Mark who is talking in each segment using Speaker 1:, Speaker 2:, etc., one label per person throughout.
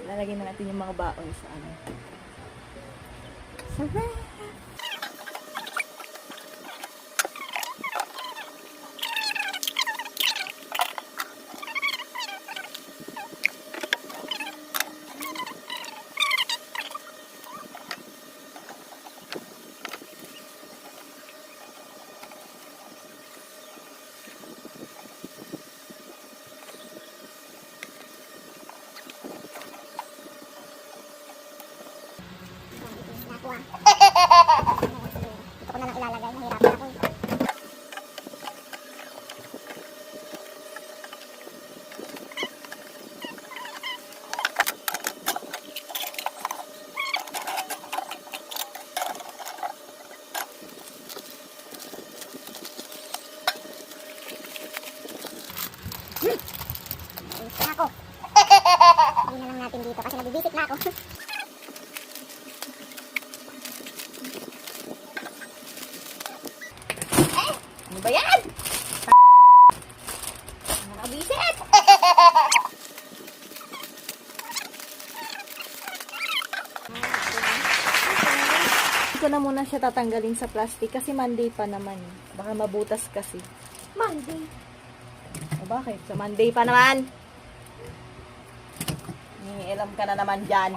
Speaker 1: Lalagyan na natin yung mga baon sa ano. Sa ref.
Speaker 2: Ito ko na lang ilalagay, nahirapan ako. Ayos na ako. Hindi na lang natin dito kasi nabibisit na ako.
Speaker 1: Ano ba yan? Nakabisit! Hindi ko na muna siya tatanggalin sa plastic kasi Monday pa naman. Baka mabutas kasi.
Speaker 2: Monday.
Speaker 1: O bakit? Sa Monday pa naman. Ilam ka na naman dyan.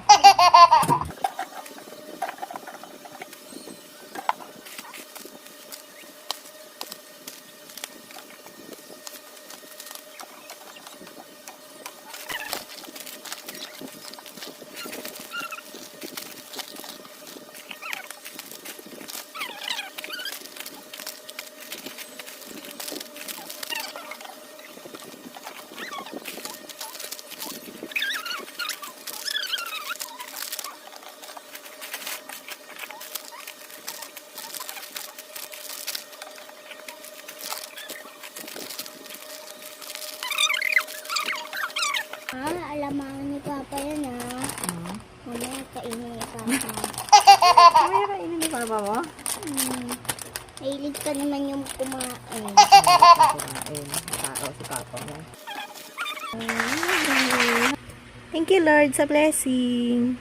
Speaker 2: Alamangan ni Papa yan Mamaya kainin ni Papa.
Speaker 1: Mamaya kainin ni Papa mo?
Speaker 2: Mahilig ka naman yung kumain.
Speaker 1: Kumain. Tao si Papa mo. Thank you Lord sa blessing.